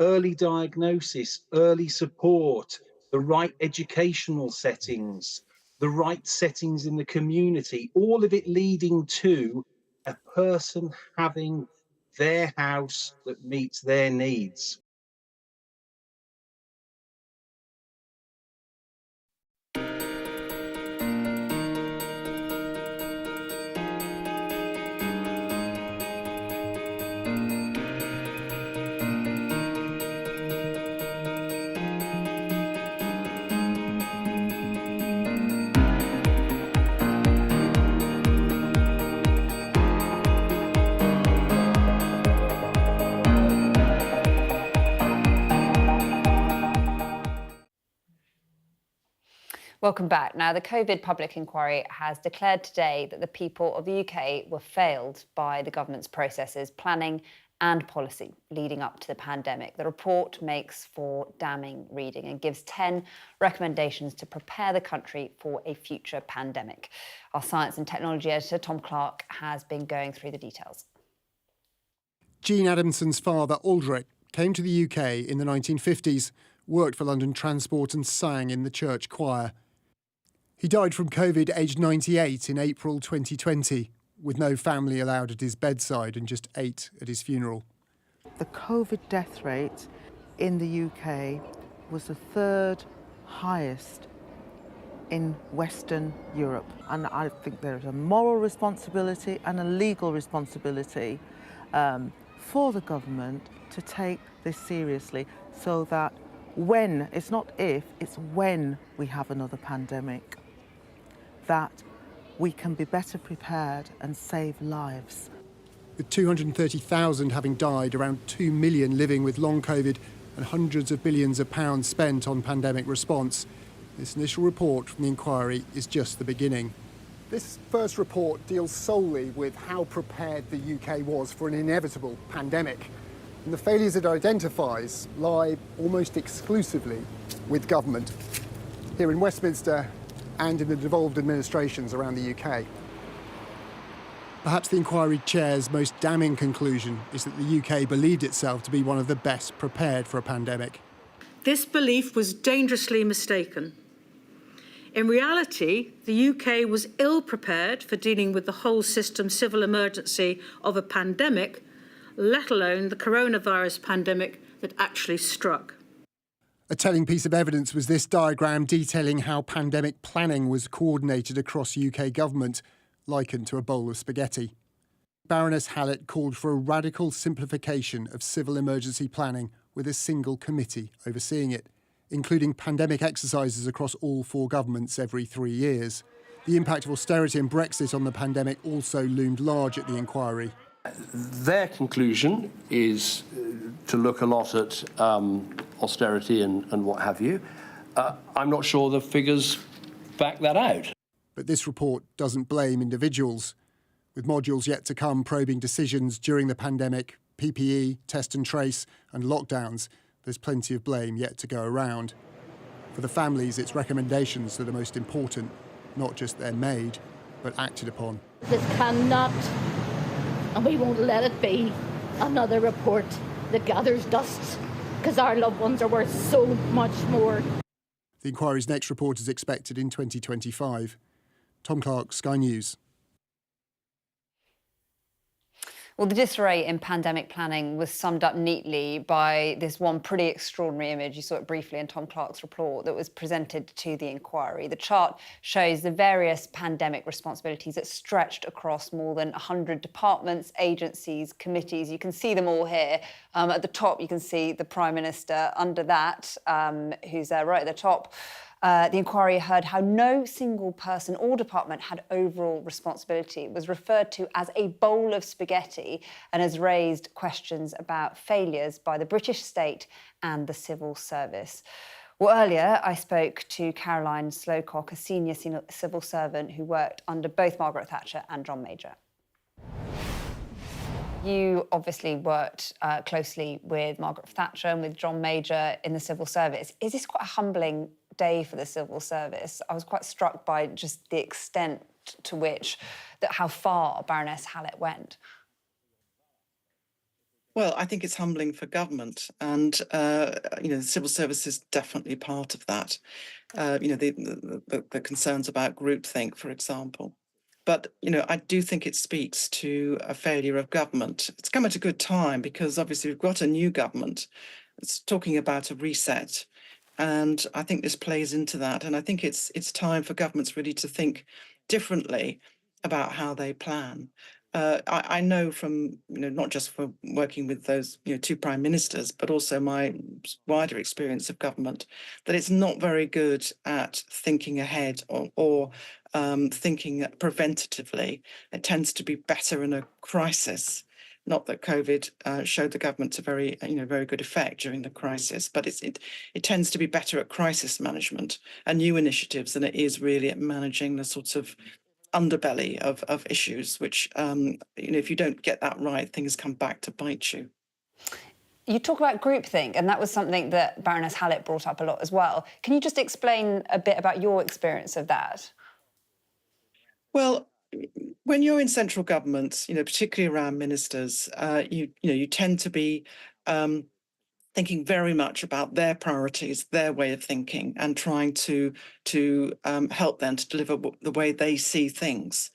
Early diagnosis, early support, the right educational settings, the right settings in the community, all of it leading to a person having their house that meets their needs. Welcome back. Now, the COVID public inquiry has declared today that the people of the UK were failed by the government's processes, planning and policy leading up to the pandemic. The report makes for damning reading and gives 10 recommendations to prepare the country for a future pandemic. Our science and technology editor, Tom Clark, has been going through the details. Jean Adamson's father, Aldrich, came to the UK in the 1950s, worked for London Transport and sang in the church choir. He died from COVID aged 98 in April 2020, with no family allowed at his bedside and just 8 at his funeral. The COVID death rate in the UK was the 3rd highest in Western Europe. And I think there's a moral responsibility and a legal responsibility for the government to take this seriously so that when, it's not if, it's when we have another pandemic, that we can be better prepared and save lives. With 230,000 having died, around 2 million living with long COVID and hundreds of billions of pounds spent on pandemic response, this initial report from the inquiry is just the beginning. This first report deals solely with how prepared the UK was for an inevitable pandemic. And the failures it identifies lie almost exclusively with government, here in Westminster and in the devolved administrations around the UK. Perhaps the inquiry chair's most damning conclusion is that the UK believed itself to be one of the best prepared for a pandemic. This belief was dangerously mistaken. In reality, the UK was ill prepared for dealing with the whole system civil emergency of a pandemic, let alone the coronavirus pandemic that actually struck. A telling piece of evidence was this diagram detailing how pandemic planning was coordinated across UK government, likened to a bowl of spaghetti. Baroness Hallett called for a radical simplification of civil emergency planning with a single committee overseeing it, including pandemic exercises across all 4 governments every 3 years. The impact of austerity and Brexit on the pandemic also loomed large at the inquiry. Their conclusion is to look a lot at austerity and what have you. I'm not sure the figures back that out. But this report doesn't blame individuals. With modules yet to come probing decisions during the pandemic, PPE, test and trace, and lockdowns, there's plenty of blame yet to go around. For the families, it's recommendations that are most important, not just they're made, but acted upon. This cannot, and we won't let it be, another report that gathers dust, because our loved ones are worth so much more. The inquiry's next report is expected in 2025. Tom Clark, Sky News. Well, the disarray in pandemic planning was summed up neatly by this one pretty extraordinary image. You saw it briefly in Tom Clark's report that was presented to the inquiry. The chart shows the various pandemic responsibilities that stretched across more than 100 departments, agencies, committees. You can see them all here. At the top, you can see the Prime Minister. Under that, who's there right at the top, the inquiry heard how no single person or department had overall responsibility. It was referred to as a bowl of spaghetti and has raised questions about failures by the British state and the civil service. Well, earlier I spoke to Caroline Slocock, a senior civil servant who worked under both Margaret Thatcher and John Major. You obviously worked closely with Margaret Thatcher and with John Major in the civil service. Is this quite a humbling day for the civil service? I was quite struck by just the extent to which, how far Baroness Hallett went. Well, I think it's humbling for government, and the civil service is definitely part of that. The concerns about groupthink, for example. But I do think it speaks to a failure of government. It's come at a good time because obviously we've got a new government. It's talking about a reset. And I think this plays into that. And I think it's time for governments really to think differently about how they plan. I know from, not just from working with those, 2 prime ministers, but also my wider experience of government, that it's not very good at thinking ahead or thinking preventatively. It tends to be better in a crisis. Not that COVID showed the government a very good effect during the crisis, but it tends to be better at crisis management and new initiatives than it is really at managing the sort of underbelly of issues, which, if you don't get that right, things come back to bite you. You talk about groupthink, and that was something that Baroness Hallett brought up a lot as well. Can you just explain a bit about your experience of that? Well, when you're in central government, particularly around ministers, you tend to be thinking very much about their priorities, their way of thinking, and trying to help them to deliver the way they see things.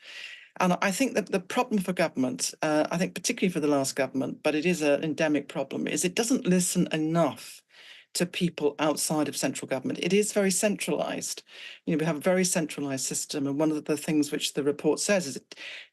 And I think that the problem for government, I think particularly for the last government, but it is an endemic problem, is it doesn't listen enough to people outside of central government. It is very centralised. We have a very centralised system, and one of the things which the report says is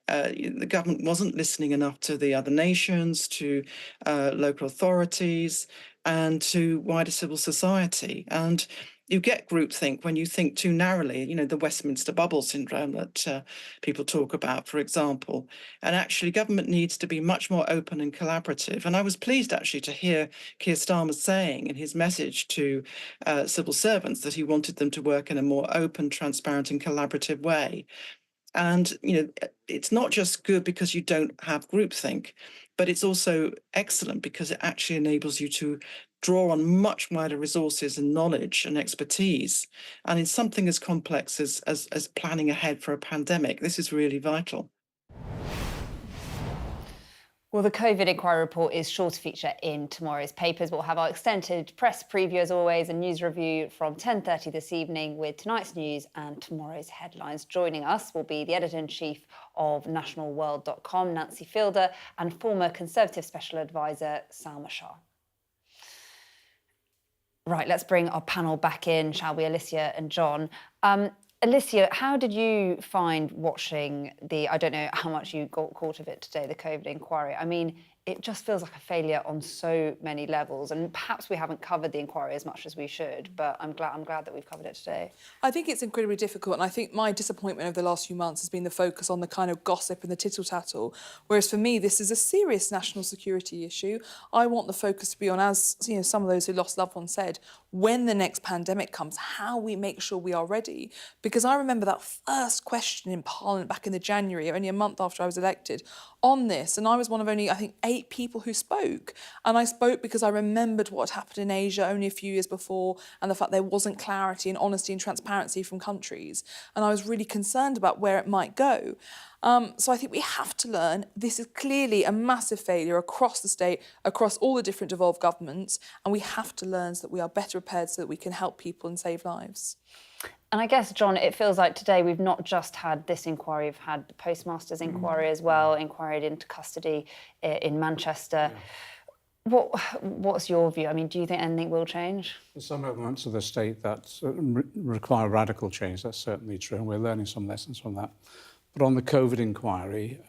that the government wasn't listening enough to the other nations, to local authorities, and to wider civil society. And you get groupthink when you think too narrowly, the Westminster bubble syndrome that people talk about, for example. And actually, government needs to be much more open and collaborative. And I was pleased, actually, to hear Keir Starmer saying in his message to civil servants that he wanted them to work in a more open, transparent and collaborative way. And, it's not just good because you don't have groupthink, but it's also excellent because it actually enables you to draw on much wider resources and knowledge and expertise. And in something as complex as planning ahead for a pandemic, this is really vital. Well, the COVID inquiry report is sure to feature in tomorrow's papers. We'll have our extended press preview, as always, a news review from 10:30 this evening with tonight's news and tomorrow's headlines. Joining us will be the editor-in-chief of nationalworld.com, Nancy Fielder, and former Conservative Special Advisor, Salma Shah. Right, let's bring our panel back in, shall we, Alicia and John. Alicia, how did you find watching I don't know how much you got caught of it today, the COVID inquiry? I mean, it just feels like a failure on so many levels, and perhaps we haven't covered the inquiry as much as we should, but I'm glad that we've covered it today. I think it's incredibly difficult, and I think my disappointment over the last few months has been the focus on the kind of gossip and the tittle-tattle, whereas for me this is a serious national security issue. I want the focus to be on, as you know, some of those who lost loved ones said, when the next pandemic comes, how we make sure we are ready. Because I remember that first question in Parliament back in the January, only a month after I was elected, on this, and I was one of only, I think, 8 people who spoke. And I spoke because I remembered what had happened in Asia only a few years before, and the fact there wasn't clarity and honesty and transparency from countries. And I was really concerned about where it might go. So I think we have to learn this is clearly a massive failure across the state, across all the different devolved governments, and we have to learn so that we are better prepared so that we can help people and save lives. And I guess, John, it feels like today we've not just had this inquiry, we've had the Postmaster's inquiry as well, inquiry into custody in Manchester. Yeah. What's your view? I mean, do you think anything will change? There's some elements of the state that require radical change, that's certainly true, and we're learning some lessons from that. But on the COVID inquiry,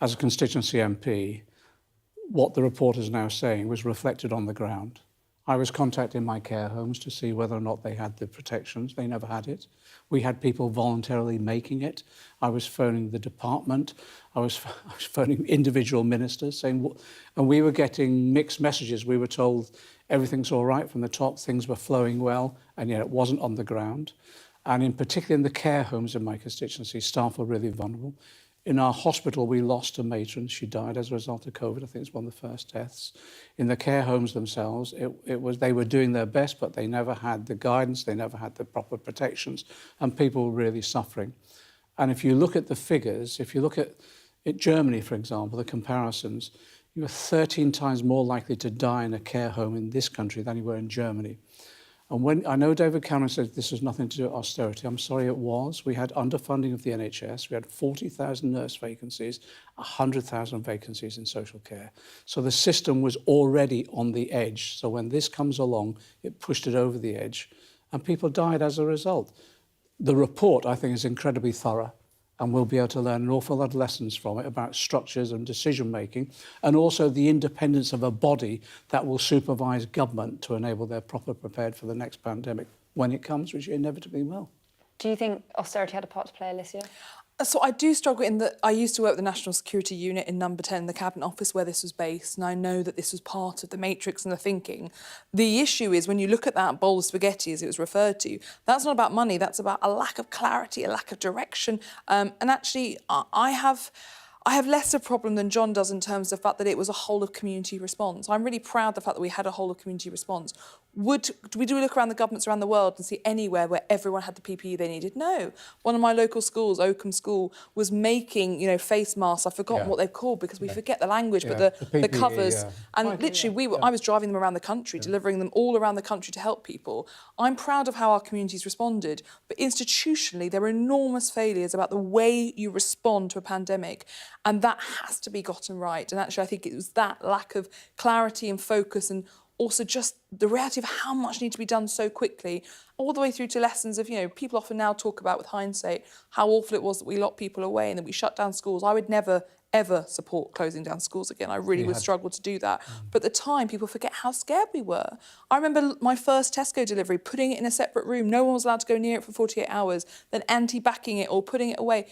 as a constituency MP, what the report is now saying was reflected on the ground. I was contacting my care homes to see whether or not they had the protections. They never had it. We had people voluntarily making it. I was phoning the department. I was phoning individual ministers saying, and we were getting mixed messages. We were told everything's all right from the top, things were flowing well, and yet it wasn't on the ground. And in particular in the care homes in my constituency, staff were really vulnerable. In our hospital, we lost a matron. She died as a result of COVID. I think it's one of the first deaths. In the care homes themselves, they were doing their best, but they never had the guidance, they never had the proper protections, and people were really suffering. And if you look at the figures, if you look at Germany, for example, the comparisons, you are 13 times more likely to die in a care home in this country than you were in Germany. And when I know David Cameron said this was nothing to do with austerity, I'm sorry it was. We had underfunding of the NHS. We had 40,000 nurse vacancies, 100,000 vacancies in social care. So the system was already on the edge. So when this comes along, it pushed it over the edge, and people died as a result. The report, I think, is incredibly thorough, and we'll be able to learn an awful lot of lessons from it about structures and decision-making, and also the independence of a body that will supervise government to enable they're properly prepared for the next pandemic when it comes, which it inevitably will. Do you think austerity had a part to play, Alicia? So I do struggle in that I used to work with the National Security Unit in Number 10, the Cabinet Office where this was based, and I know that this was part of the matrix and the thinking. The issue is when you look at that bowl of spaghetti, as it was referred to, that's not about money, that's about a lack of clarity, a lack of direction. And actually, I have less of a problem than John does in terms of the fact that it was a whole of community response. I'm really proud of the fact that we had a whole of community response. Do we look around the governments around the world and see anywhere where everyone had the PPE they needed? No. One of my local schools, Oakham School, was making, face masks. I've forgotten what they're called because we forget the language, but the PPE, covers. And literally, I was driving them around the country, delivering them all around the country to help people. I'm proud of how our communities responded, but institutionally, there are enormous failures about the way you respond to a pandemic, and that has to be gotten right. And actually, I think it was that lack of clarity and focus, and also just the reality of how much needs to be done so quickly, all the way through to lessons of, people often now talk about with hindsight how awful it was that we locked people away and that we shut down schools. I would never, ever support closing down schools again. I really would struggle to do that. But at the time, people forget how scared we were. I remember my first Tesco delivery, putting it in a separate room. No one was allowed to go near it for 48 hours, then anti-backing it or putting it away.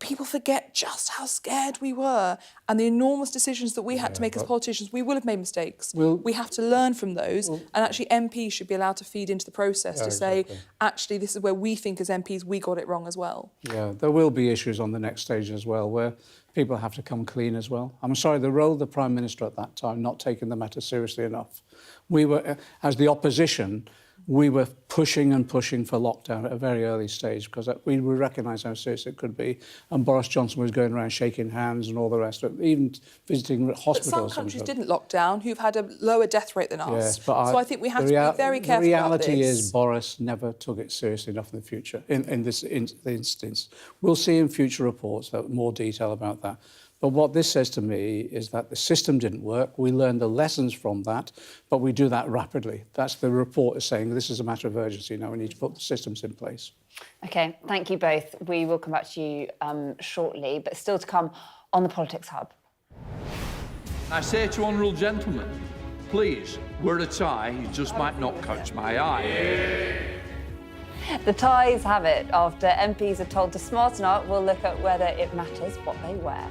People forget just how scared we were and the enormous decisions that we had to make as politicians. We will have made mistakes. We have to learn from those, and actually MPs should be allowed to feed into the process to say, actually, this is where we think as MPs we got it wrong as well. Yeah, there will be issues on the next stage as well where people have to come clean as well. I'm sorry, the role of the Prime Minister at that time, not taking the matter seriously enough. We were, as the opposition, we were pushing and pushing for lockdown at a very early stage because we recognised how serious it could be. And Boris Johnson was going around shaking hands and all the rest of it, even visiting hospitals. But some countries didn't lock down who've had a lower death rate than us. Yes, but so I think we have to be very careful about this. The reality is Boris never took it seriously enough in the future, in this instance. We'll see in future reports more detail about that. But what this says to me is that the system didn't work. We learned the lessons from that, but we do that rapidly. That's the report is saying this is a matter of urgency. Now we need to put the systems in place. OK, thank you both. We will come back to you shortly, but still to come on the Politics Hub. I say to honourable gentlemen, please, wear a tie, you just might not catch my eye. The ties have it. After MPs are told to smarten up, we'll look at whether it matters what they wear.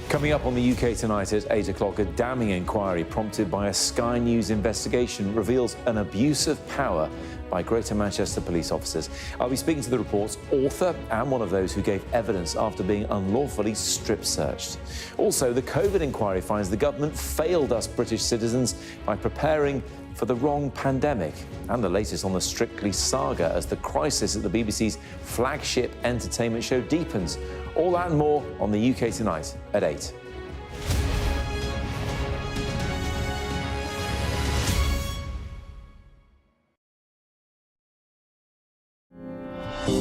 Coming up on the UK Tonight at 8 o'clock, a damning inquiry prompted by a Sky News investigation reveals an abuse of power by Greater Manchester police officers. I'll be speaking to the report's author and one of those who gave evidence after being unlawfully strip-searched. Also, the COVID inquiry finds the government failed us British citizens by preparing for the wrong pandemic. And the latest on the Strictly saga as the crisis at the BBC's flagship entertainment show deepens. All that and more on the UK Tonight at 8.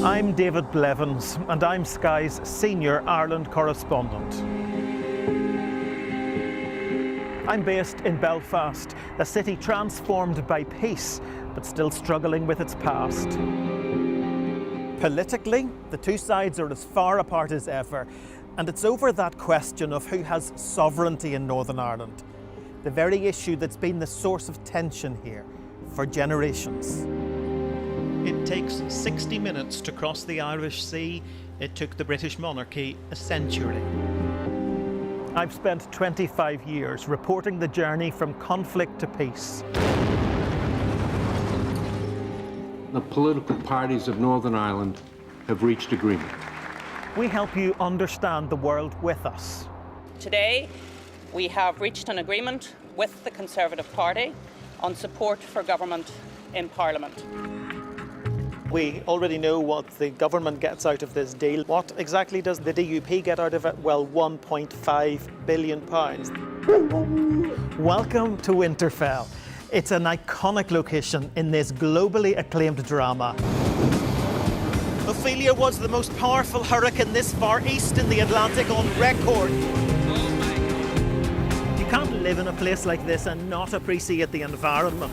I'm David Blevins, and I'm Sky's senior Ireland correspondent. I'm based in Belfast, a city transformed by peace, but still struggling with its past. Politically, the two sides are as far apart as ever, and it's over that question of who has sovereignty in Northern Ireland, the very issue that's been the source of tension here for generations. It takes 60 minutes to cross the Irish Sea. It took the British monarchy a century. I've spent 25 years reporting the journey from conflict to peace. The political parties of Northern Ireland have reached agreement. We help you understand the world with us. Today, we have reached an agreement with the Conservative Party on support for government in Parliament. We already know what the government gets out of this deal. What exactly does the DUP get out of it? Well, £1.5 billion. Welcome to Winterfell. It's an iconic location in this globally acclaimed drama. Ophelia was the most powerful hurricane this far east in the Atlantic on record. You can't live in a place like this and not appreciate the environment.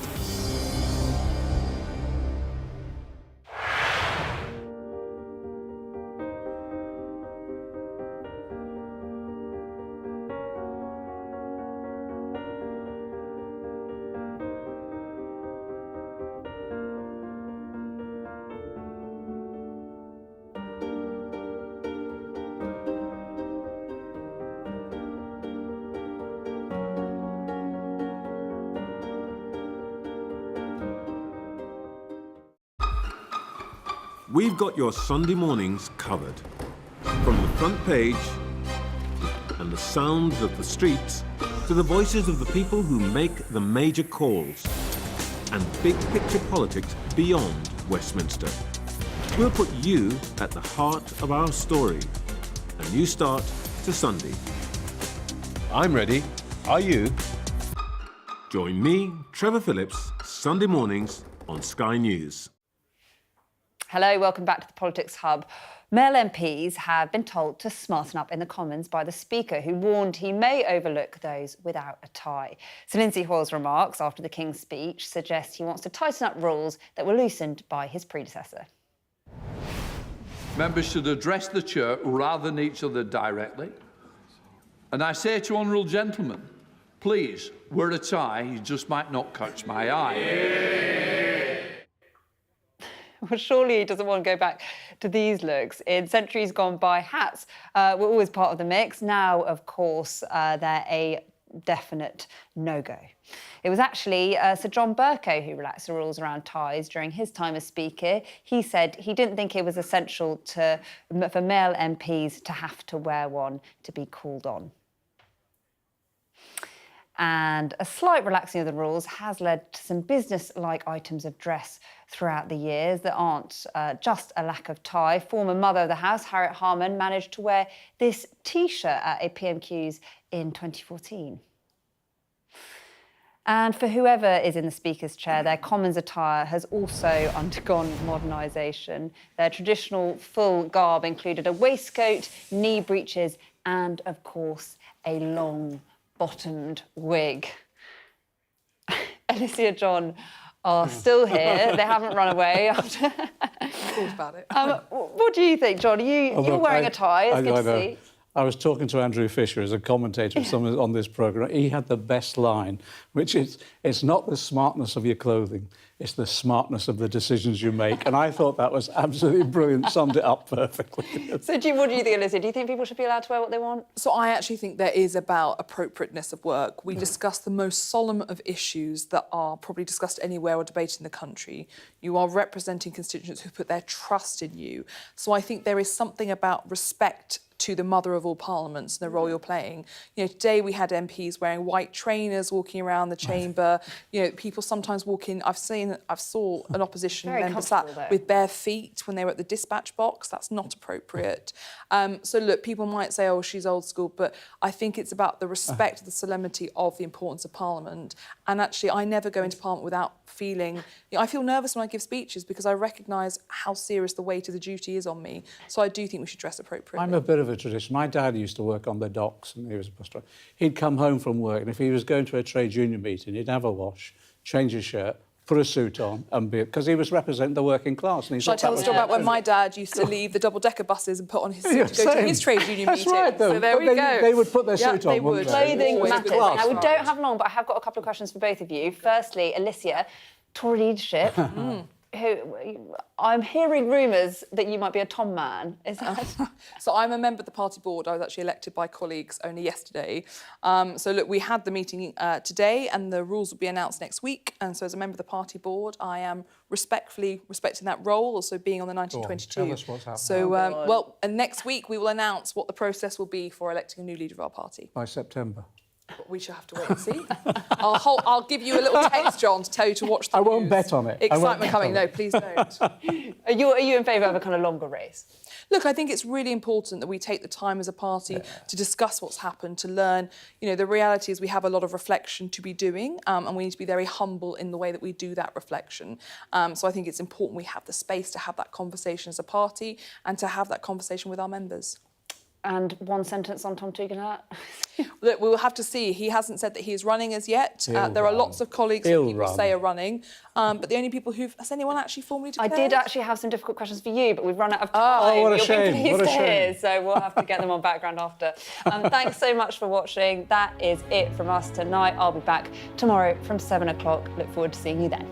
We've got your Sunday mornings covered. From the front page and the sounds of the streets to the voices of the people who make the major calls and big picture politics beyond Westminster. We'll put you at the heart of our story. A new start to Sunday. I'm ready. Are you? Join me, Trevor Phillips, Sunday mornings on Sky News. Hello, welcome back to the Politics Hub. Male MPs have been told to smarten up in the Commons by the Speaker, who warned he may overlook those without a tie. So Lindsay Hoyle's remarks after the King's speech suggest he wants to tighten up rules that were loosened by his predecessor. Members should address the chair rather than each other directly. And I say to honourable gentlemen, please, wear a tie, you just might not catch my eye. Well, surely he doesn't want to go back to these looks. In centuries gone by, hats were always part of the mix. Now, of course, they're a definite no-go. It was actually Sir John Bercow who relaxed the rules around ties during his time as Speaker. He said he didn't think it was essential for male MPs to have to wear one to be called on. And a slight relaxing of the rules has led to some business-like items of dress throughout the years that aren't just a lack of tie. Former Mother of the House, Harriet Harman, managed to wear this T-shirt at a PMQs in 2014. And for whoever is in the Speaker's chair, their Commons attire has also undergone modernisation. Their traditional full garb included a waistcoat, knee breeches, and, of course, a long-bottomed wig. Alicia, John are still here. They haven't run away after. Thought about it. What do you think, John? You're wearing a tie. It's good to see. I was talking to Andrew Fisher as a commentator on this programme. He had the best line, which is, it's not the smartness of your clothing, it's the smartness of the decisions you make. And I thought that was absolutely brilliant, summed it up perfectly. So what do you think, Alicia? Do you think people should be allowed to wear what they want? So I actually think there is about appropriateness of work. We discuss the most solemn of issues that are probably discussed anywhere or debated in the country. You are representing constituents who put their trust in you. So I think there is something about respect to the mother of all parliaments and the role you're playing. You know, today we had MPs wearing white trainers walking around the chamber. You know, people sometimes walk in. I saw an opposition member sat with bare feet when they were at the dispatch box. That's not appropriate. So look, people might say, oh, she's old school, but I think it's about the respect, the solemnity of the importance of Parliament. And actually, I never go into Parliament without feeling, you know, I feel nervous when I give speeches because I recognise how serious the weight of the duty is on me. So I do think we should dress appropriately. I'm a bit of a tradition. My dad used to work on the docks and he was a bus driver. He'd come home from work and if he was going to a trade union meeting, he'd have a wash, change his shirt, put a suit on and be... Because he was representing the working class. And Shall I tell the story about when my dad used to leave the double-decker buses and put on his suit to go to his trade union meeting? Right, though. So there we go. They would put their suit on, they would. Clothing matters. Now, we don't have long, but I have got a couple of questions for both of you. Firstly, Alicia, Tory leadership... I'm hearing rumours that you might be a Tom man. Is that? So I'm a member of the party board. I was actually elected by colleagues only yesterday. So look, we had the meeting today and the rules will be announced next week. And so as a member of the party board, I am respectfully respecting that role, also being on the 1922. Tell us what's happening. So, and next week we will announce what the process will be for electing a new leader of our party. By September. We shall have to wait and see. I'll give you a little text, John, to tell you to watch the I won't bet on it. Excitement coming. No, please don't. Are you in favour of a kind of longer race? Look, I think it's really important that we take the time as a party to discuss what's happened, to learn. You know, the reality is we have a lot of reflection to be doing and we need to be very humble in the way that we do that reflection. So I think it's important we have the space to have that conversation as a party and to have that conversation with our members. And one sentence on Tom Tugendhat? Look, we will have to see. He hasn't said that he is running as yet. There are lots of colleagues that people say are running. But the only people has anyone actually formally declared? I did actually have some difficult questions for you, but we've run out of time. Oh, what a shame. You'll be pleased to hear, so we'll have to get them on background after. Thanks so much for watching. That is it from us tonight. I'll be back tomorrow from 7 o'clock. Look forward to seeing you then.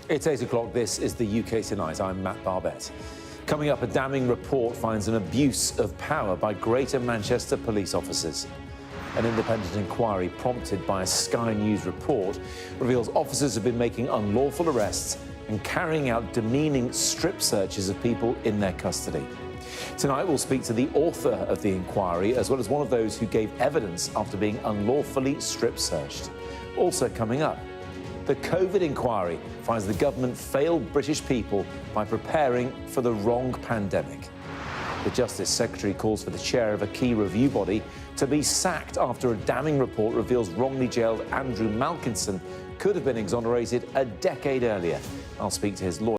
It's 8 o'clock. This is the UK Tonight. I'm Matt Barbett. Coming up, a damning report finds an abuse of power by Greater Manchester police officers. An independent inquiry prompted by a Sky News report reveals officers have been making unlawful arrests and carrying out demeaning strip searches of people in their custody. Tonight, we'll speak to the author of the inquiry, as well as one of those who gave evidence after being unlawfully strip searched. Also coming up, the COVID inquiry finds the government failed British people by preparing for the wrong pandemic. The Justice Secretary calls for the chair of a key review body to be sacked after a damning report reveals wrongly jailed Andrew Malkinson could have been exonerated a decade earlier. I'll speak to his lawyer.